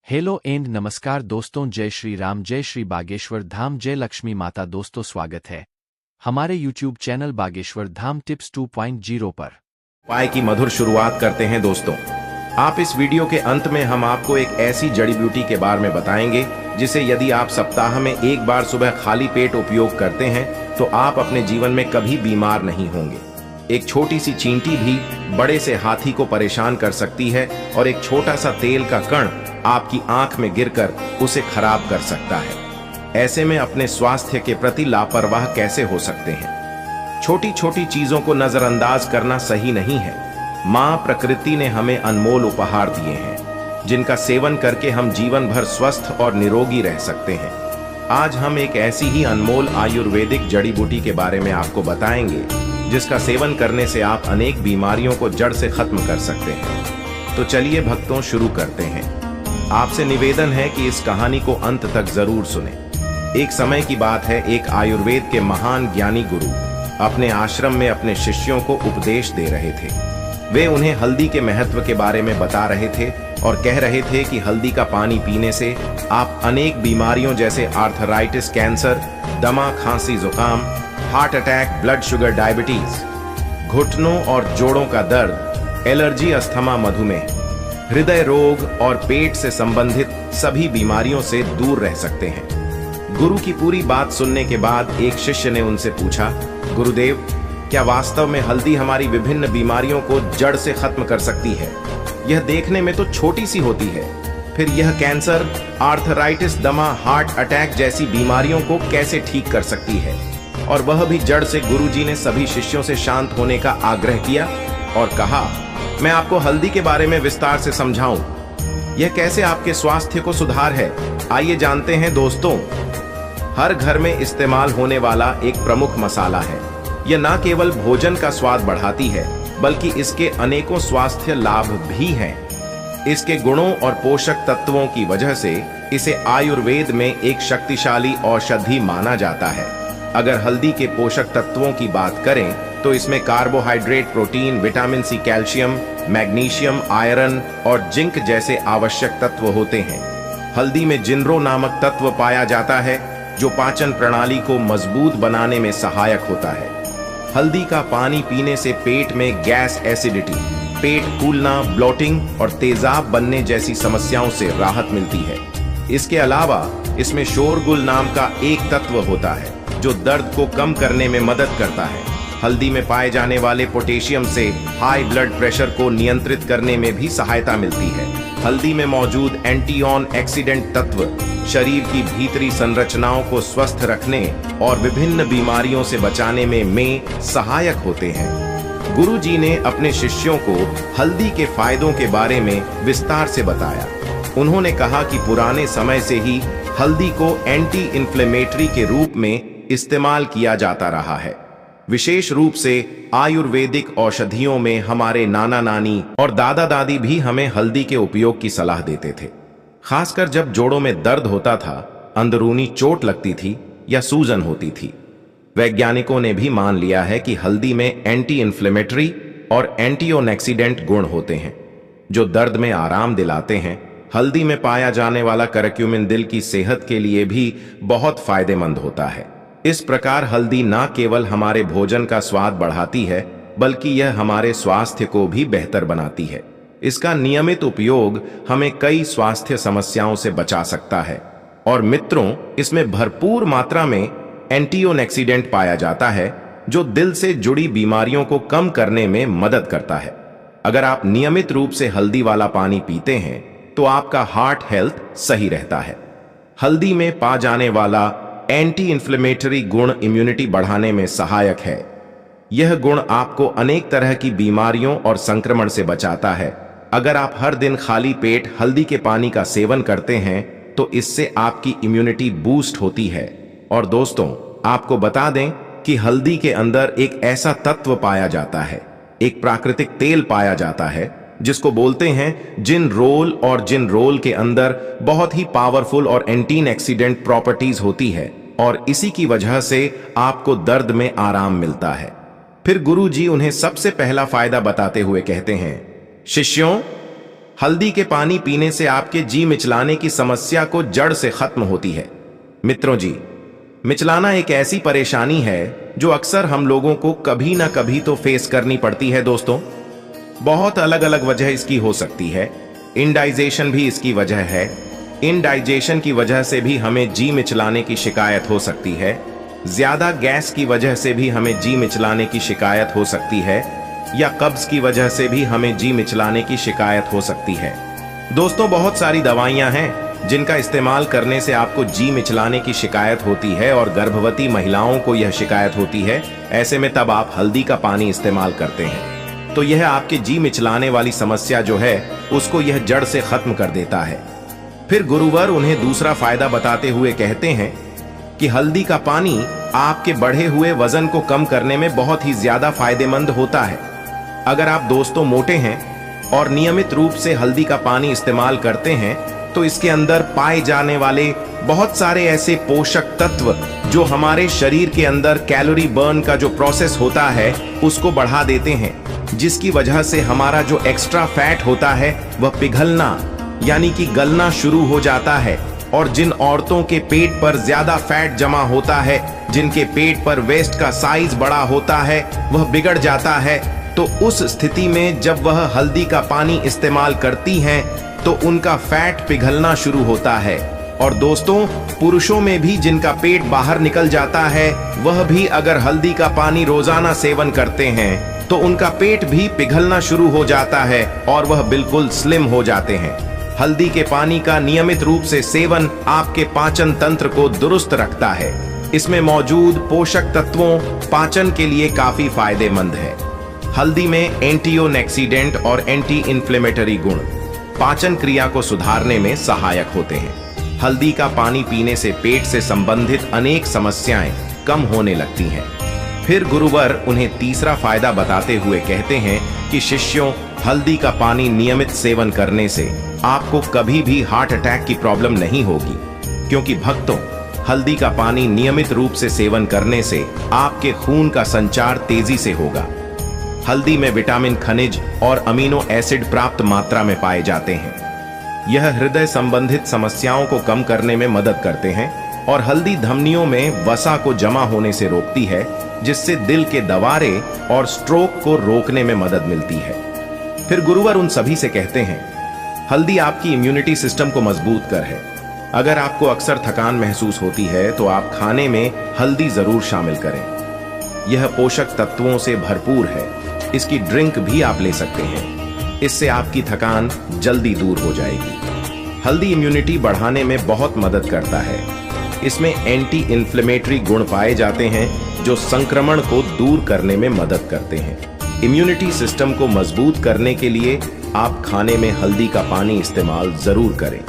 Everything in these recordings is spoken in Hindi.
हेलो एंड नमस्कार दोस्तों, जय श्री राम, जय श्री बागेश्वर धाम, जय लक्ष्मी माता। दोस्तों स्वागत है हमारे YouTube channel Bageshwar Dham tips 2.0 पर। उपाय की मधुर शुरुआत करते हैं दोस्तों। आप इस वीडियो के अंत में हम आपको एक ऐसी जड़ी बूटी के बारे में बताएंगे जिसे यदि आप सप्ताह में एक बार सुबह खाली पेट उपयोग करते हैं तो आप अपने जीवन में कभी बीमार नहीं होंगे। एक छोटी सी चींटी भी बड़े से हाथी को परेशान कर सकती है और एक छोटा सा तेल का कण आपकी आंख में गिरकर उसे खराब कर सकता है। ऐसे में अपने स्वास्थ्य के प्रति लापरवाह कैसे हो सकते हैं? छोटी छोटी चीजों को नजरअंदाज करना सही नहीं है। मां प्रकृति ने हमें अनमोल उपहार दिए हैं जिनका सेवन करके हम जीवन भर स्वस्थ और निरोगी रह सकते हैं। आज हम एक ऐसी ही अनमोल आयुर्वेदिक जड़ी बूटी के बारे में आपको बताएंगे जिसका सेवन करने से आप अनेक बीमारियों को जड़ से खत्म कर सकते हैं। तो चलिए भक्तों, शुरू करते हैं। आपसे निवेदन है कि इस कहानी को अंत तक जरूर सुने। एक समय की बात है, एक आयुर्वेद के महान ज्ञानी गुरु अपने आश्रम में अपने शिष्यों को उपदेश दे रहे थे। वे उन्हें हल्दी के महत्व के बारे में बता रहे थे और कह रहे थे कि हल्दी का पानी पीने से आप अनेक बीमारियों जैसे आर्थराइटिस, कैंसर, दमा, खांसी, जुकाम, heart attack, blood sugar, diabetes, घुटनों और जोड़ों का दर्द, एलर्जी, अस्थमा, मधुमेह, हृदय रोग और पेट से संबंधित सभी बीमारियों से दूर रह सकते हैं। गुरु की पूरी बात सुनने के बाद एक शिष्य ने उनसे पूछा, गुरुदेव, क्या वास्तव में हल्दी हमारी विभिन्न बीमारियों को जड़ से खत्म कर सकती है? यह देखने में तो छोटी सी होती है, फिर यह कैंसर, आर्थराइटिस, दमा, हार्ट अटैक जैसी बीमारियों को कैसे ठीक कर सकती है? और वह भी जड़ से। गुरुजी ने सभी शिष्यों से शांत होने का आग्रह किया और कहा, मैं आपको हल्दी के बारे में विस्तार से समझाऊं। यह कैसे आपके स्वास्थ्य को सुधार है, आइए जानते हैं दोस्तों। हर घर में इस्तेमाल होने वाला एक प्रमुख मसाला है। यह न केवल भोजन का स्वाद बढ़ाती है बल्कि इसके अनेकों स्वास्थ्य लाभ भी हैं। इसके गुणों और पोषक तत्वों की वजह से इसे आयुर्वेद में एक शक्तिशाली औषधि माना जाता है। अगर हल्दी के पोषक तत्वों की बात करें तो इसमें carbohydrate, protein, vitamin C, calcium, magnesium, iron और जिंक जैसे आवश्यक तत्व होते हैं। हल्दी में जिनरो नामक तत्व पाया जाता है जो पाचन प्रणाली को मजबूत बनाने में सहायक होता है। हल्दी का पानी पीने से पेट में गैस, एसिडिटी, पेट फूलना, ब्लोटिंग और तेजाब बनने जैसी समस्याओं से राहत मिलती है। इसके अलावा इसमें शोरगुल नाम का एक तत्व होता है जो दर्द को कम करने में मदद करता है। हल्दी में पाए जाने वाले पोटेशियम से हाई ब्लड प्रेशर को नियंत्रित करने में भी सहायता मिलती है। हल्दी में मौजूद एंटीऑन एक्सीडेंट तत्व शरीर की भीतरी संरचनाओं को स्वस्थ रखने और विभिन्न बीमारियों से बचाने में सहायक होते हैं। गुरुजी ने अपने शिष्यों को हल्दी के फायदों के बारे में विस्तार से बताया। उन्होंने कहा कि पुराने समय से ही हल्दी को एंटी इन्फ्लेमेटरी के रूप में इस्तेमाल किया जाता रहा है। विशेष रूप से आयुर्वेदिक औषधियों में हमारे नाना नानी और दादा दादी भी हमें हल्दी के उपयोग की सलाह देते थे, खासकर जब जोड़ों में दर्द होता था, अंदरूनी चोट लगती थी या सूजन होती थी। वैज्ञानिकों ने भी मान लिया है कि हल्दी में एंटी इन्फ्लेमेटरी और एंटीऑक्सीडेंट गुण होते हैं जो दर्द में आराम दिलाते हैं। हल्दी में पाया जाने वाला करक्यूमिन दिल की सेहत के लिए भी बहुत फायदेमंद होता है। इस प्रकार हल्दी न केवल हमारे भोजन का स्वाद बढ़ाती है बल्कि यह हमारे स्वास्थ्य को भी बेहतर बनाती है। इसका नियमित उपयोग हमें कई स्वास्थ्य समस्याओं से बचा सकता है। और मित्रों, इसमें भरपूर मात्रा में एंटीऑक्सीडेंट पाया जाता है जो दिल से जुड़ी बीमारियों को कम करने में मदद करता है। अगर आप नियमित रूप से हल्दी वाला पानी पीते हैं तो आपका हार्ट हेल्थ सही रहता है। हल्दी में पा जाने वाला एंटी इन्फ्लेमेटरी गुण इम्यूनिटी बढ़ाने में सहायक है। यह गुण आपको अनेक तरह की बीमारियों और संक्रमण से बचाता है। अगर आप हर दिन खाली पेट हल्दी के पानी का सेवन करते हैं तो इससे आपकी इम्यूनिटी बूस्ट होती है। और दोस्तों, आपको बता दें कि हल्दी के अंदर एक ऐसा तत्व पाया जाता है, एक प्राकृतिक तेल पाया जाता है जिसको बोलते हैं जिनरोल, और जिनरोल के अंदर बहुत ही पावरफुल और एंटी ऑक्सीडेंट प्रॉपर्टीज होती है और इसी की वजह से आपको दर्द में आराम मिलता है। फिर गुरुजी उन्हें सबसे पहला फायदा बताते हुए कहते हैं, शिष्यों, हल्दी के पानी पीने से आपके जी मिचलाने की समस्या को जड़ से खत्म होती है। मित्रों जी, मिचलाना एक ऐसी परेशानी है जो अक्सर हम लोगों को कभी ना कभी तो फेस करनी पड़ती है दोस्तों। बहुत अलग अलग वजह इसकी हो सकती है। इंडाइजेशन भी इसकी वजह है। इंडाइजेशन की वजह से भी हमें जी मिचलाने की शिकायत हो सकती है। ज्यादा गैस की वजह से भी हमें जी मिचलाने की शिकायत हो सकती है, या कब्ज की वजह से भी हमें जी मिचलाने की शिकायत हो सकती है। दोस्तों, बहुत सारी दवाइयां हैं जिनका इस्तेमाल करने से आपको जी मिचलाने की शिकायत होती है और गर्भवती महिलाओं को यह शिकायत होती है। ऐसे में तब आप हल्दी का पानी इस्तेमाल करते हैं तो यह आपके जी मिचलाने वाली समस्या जो है उसको यह जड़ से खत्म कर देता है। फिर गुरुवर उन्हें दूसरा फायदा बताते हुए कहते हैं कि हल्दी का पानी आपके बढ़े हुए वजन को कम करने में बहुत ही ज्यादा फायदेमंद होता है। अगर आप दोस्तों मोटे हैं और नियमित रूप से हल्दी का पानी इस्तेमाल करते हैं तो इसके अंदर पाए जाने वाले बहुत सारे ऐसे पोषक तत्व जो हमारे शरीर के अंदर कैलोरी बर्न का जो प्रोसेस होता है उसको बढ़ा देते हैं, जिसकी वजह से हमारा जो एक्स्ट्रा फैट होता है वह पिघलना यानी कि गलना शुरू हो जाता है। और जिन औरतों के पेट पर ज्यादा फैट जमा होता है, जिनके पेट पर वेस्ट का साइज बड़ा होता है, वह बिगड़ जाता है। तो उस स्थिति में जब वह हल्दी का पानी इस्तेमाल करती हैं तो उनका फैट पिघलना शुरू होता है। और दोस्तों, पुरुषों में भी जिनका पेट बाहर निकल जाता है वह भी अगर हल्दी का पानी रोजाना सेवन करते हैं तो उनका पेट भी पिघलना शुरू हो जाता है और वह बिल्कुल स्लिम हो जाते हैं। हल्दी के पानी का नियमित रूप से सेवन आपके पाचन तंत्र को दुरुस्त रखता है। इसमें मौजूद पोषक तत्वों पाचन के लिए काफी फायदेमंद है। हल्दी में एंटीओक्सीडेंट और एंटी इन्फ्लेमेटरी गुण पाचन क्रिया को सुधारने में सहायक होते हैं। हल्दी का पानी पीने से पेट से संबंधित अनेक समस्याएं कम होने लगती हैं। फिर गुरुवर उन्हें तीसरा फायदा बताते हुए कहते हैं कि शिष्यों, हल्दी का पानी नियमित सेवन करने से आपको कभी भी हार्ट अटैक की प्रॉब्लम नहीं होगी, क्योंकि भक्तों, हल्दी का पानी नियमित रूप से सेवन करने से आपके खून का संचार तेजी से होगा। हल्दी में विटामिन, खनिज और अमीनो एसिड प्राप्त मात्रा में पाए जाते हैं। यह हृदय संबंधित समस्याओं को कम करने में मदद करते हैं और हल्दी धमनियों में वसा को जमा होने से रोकती है, जिससे दिल के दवारे और स्ट्रोक को रोकने में मदद मिलती है। फिर गुरुवर उन सभी से कहते हैं, हल्दी आपकी इम्यूनिटी सिस्टम को मजबूत कर है। अगर आपको अक्सर थकान महसूस होती है तो आप खाने में हल्दी जरूर शामिल करें। यह पोषक तत्वों से भरपूर है। इसकी ड्रिंक भी आप ले सकते हैं। इससे आपकी थकान जल्दी दूर हो जाएगी। हल्दी इम्यूनिटी बढ़ाने में बहुत मदद करता है। इसमें एंटी इन्फ्लेमेटरी गुण पाए जाते हैं जो संक्रमण को दूर करने में मदद करते हैं। इम्यूनिटी सिस्टम को मजबूत करने के लिए आप खाने में हल्दी का पानी इस्तेमाल जरूर करें।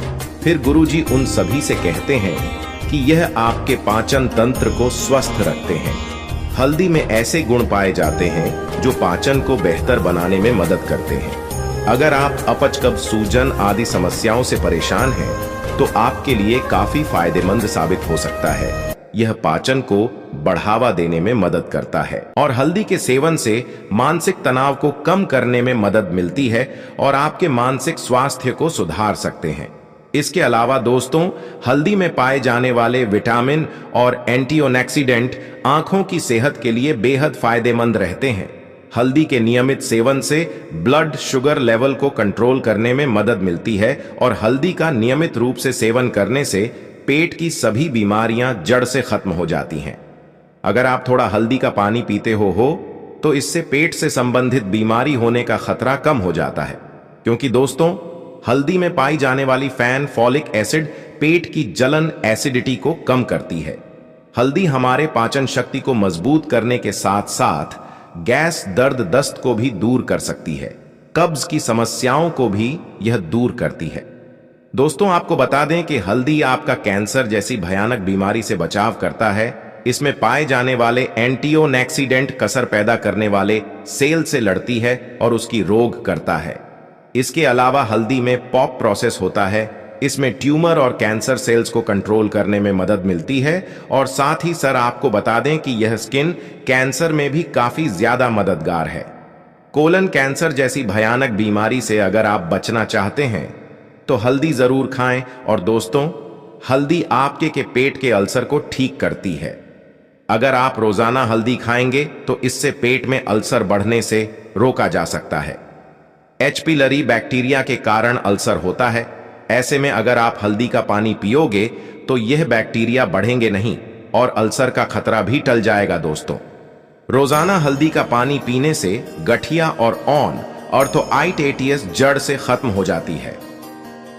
फिर गुरुजी उन सभी से कहते हैं कि यह आपके पाचन तंत्र को स्वस्थ रखते हैं। हल्दी में ऐसे गुण पाए जाते हैं जो पाचन को बेहतर बनाने में मदद करते हैं। अगर आप अपच, कब्ज, सूजन आदि समस्याओं से परेशान हैं तो आपके लिए काफी फायदेमंद साबित हो सकता है। यह पाचन को बढ़ावा देने में मदद करता है और हल्दी के सेवन से मानसिक तनाव को कम करने में मदद मिलती है और आपके मानसिक स्वास्थ्य को सुधार सकते हैं। इसके अलावा दोस्तों, हल्दी में पाए जाने वाले विटामिन और एंटीऑक्सीडेंट आंखों की सेहत के लिए बेहद फायदेमंद रहते हैं। हल्दी के नियमित सेवन से ब्लड शुगर लेवल को कंट्रोल करने में मदद मिलती है और हल्दी का नियमित रूप से सेवन करने से पेट की सभी बीमारियां जड़ से खत्म हो जाती हैं। अगर आप थोड़ा हल्दी का पानी पीते हो तो इससे पेट से संबंधित बीमारी होने का खतरा कम हो जाता है, क्योंकि दोस्तों, हल्दी में पाई जाने वाली फैन फॉलिक एसिड पेट की जलन एसिडिटी को कम करती है। हल्दी हमारे पाचन शक्ति को मजबूत करने के साथ साथ गैस, दर्द, दस्त को भी दूर कर सकती है। कब्ज की समस्याओं को भी यह दूर करती है। दोस्तों, आपको बता दें कि हल्दी आपका कैंसर जैसी भयानक बीमारी से बचाव करता है। इसमें पाए जाने वाले एंटीऑक्सीडेंट कसर पैदा करने वाले सेल से लड़ती है और उसकी रोग करता है। इसके अलावा हल्दी में पॉप प्रोसेस होता है। इसमें ट्यूमर और कैंसर सेल्स को कंट्रोल करने में मदद मिलती है और साथ ही सर आपको बता दें कि यह स्किन कैंसर में भी काफी ज्यादा मददगार है। कोलन कैंसर जैसी भयानक बीमारी से अगर आप बचना चाहते हैं तो हल्दी जरूर खाएं। और दोस्तों, हल्दी आपके पेट के अल्सर को ठीक करती है। अगर आप रोजाना हल्दी खाएंगे तो इससे पेट में अल्सर बढ़ने से रोका जा सकता है। एच पिलरी बैक्टीरिया के कारण अल्सर होता है। ऐसे में अगर आप हल्दी का पानी पियोगे तो यह बैक्टीरिया बढ़ेंगे नहीं और अल्सर का खतरा भी टल जाएगा। दोस्तों, रोजाना हल्दी का पानी पीने से गठिया और ऑन ऑर्थोआइटिस जड़ से खत्म हो जाती है।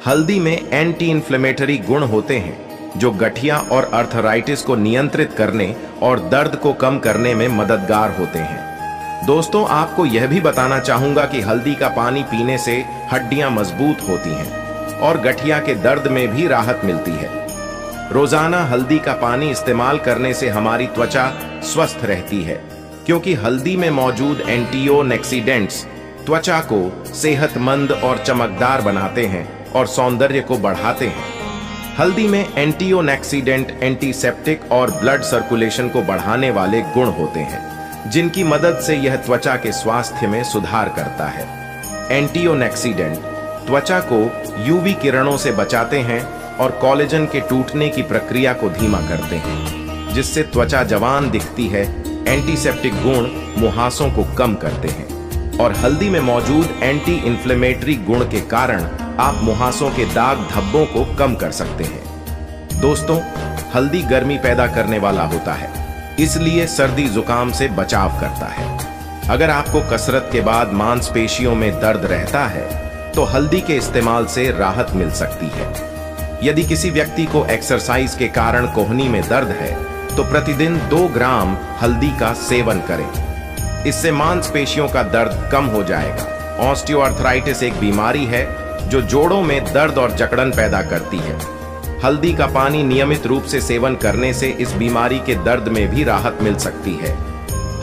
हल्दी में एंटी इन्फ्लेमेटरी गुण होते हैं जो गठिया और अर्थराइटिस को नियंत्रित करने और दर्द को कम करने में मददगार होते हैं। दोस्तों, आपको यह भी बताना चाहूंगा कि हल्दी का पानी पीने से हड्डियां मजबूत होती हैं और गठिया के दर्द में भी राहत मिलती है। रोजाना हल्दी का पानी इस्तेमाल करने से हमारी त्वचा स्वस्थ रहती है, क्योंकि हल्दी में मौजूद एंटीओक्सीडेंट्स त्वचा को सेहतमंद और चमकदार बनाते हैं और सौंदर्य को बढ़ाते हैं। हल्दी में एंटीओक्सीडेंट एंटीसेप्टिक और ब्लड सर्कुलेशन को बढ़ाने वाले गुण होते हैं, जिनकी मदद से यह त्वचा के स्वास्थ्य में सुधार करता है। एंटीओक्सीडेंट त्वचा को यूवी किरणों से बचाते हैं और कोलेजन के टूटने की प्रक्रिया को धीमा करते हैं, जिससे त्वचा जवान दिखती है। एंटीसेप्टिक गुण मुहासों को कम करते हैं और हल्दी में मौजूद एंटी इन्फ्लेमेटरी गुण के कारण आप मुहासों के दाग धब्बों को कम कर सकते हैं। दोस्तों, हल्दी गर्मी पैदा करने वाला होता है, इसलिए सर्दी जुकाम से बचाव करता है। अगर आपको कसरत के बाद मांसपेशियों में दर्द रहता है तो हल्दी के इस्तेमाल से राहत मिल सकती है। यदि किसी व्यक्ति को एक्सरसाइज के कारण कोहनी में दर्द है तो प्रतिदिन 2 ग्राम हल्दी का सेवन करें। इससे मांसपेशियों का दर्द कम हो जाएगा। ऑस्टियोआर्थराइटिस एक बीमारी है जो जोड़ों में दर्द और जकड़न पैदा करती है। हल्दी का पानी नियमित रूप से सेवन करने से इस बीमारी के दर्द में भी राहत मिल सकती है।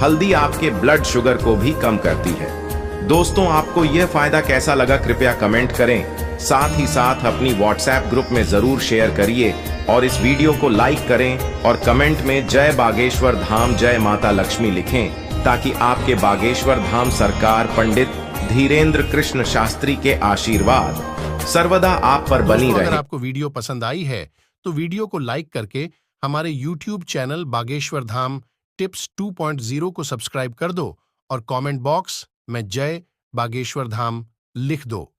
हल्दी आपके ब्लड शुगर को भी कम करती है। दोस्तों, आपको यह फायदा कैसा लगा कृपया कमेंट करें। साथ ही साथ अपनी व्हाट्सएप ग्रुप में जरूर शेयर करिए और इस वीडियो को लाइक करें और कमेंट में जय बागेश्वर धाम, जय माता लक्ष्मी लिखें, ताकि आपके बागेश्वर धाम सरकार पंडित धीरेन्द्र कृष्ण शास्त्री के आशीर्वाद सर्वदा आप पर बनी रहे। अगर आपको वीडियो पसंद आई है तो वीडियो को लाइक करके हमारे YouTube channel Bageshwar Dham tips 2.0 को सब्सक्राइब कर दो और कमेंट बॉक्स में जय बागेश्वर धाम लिख दो।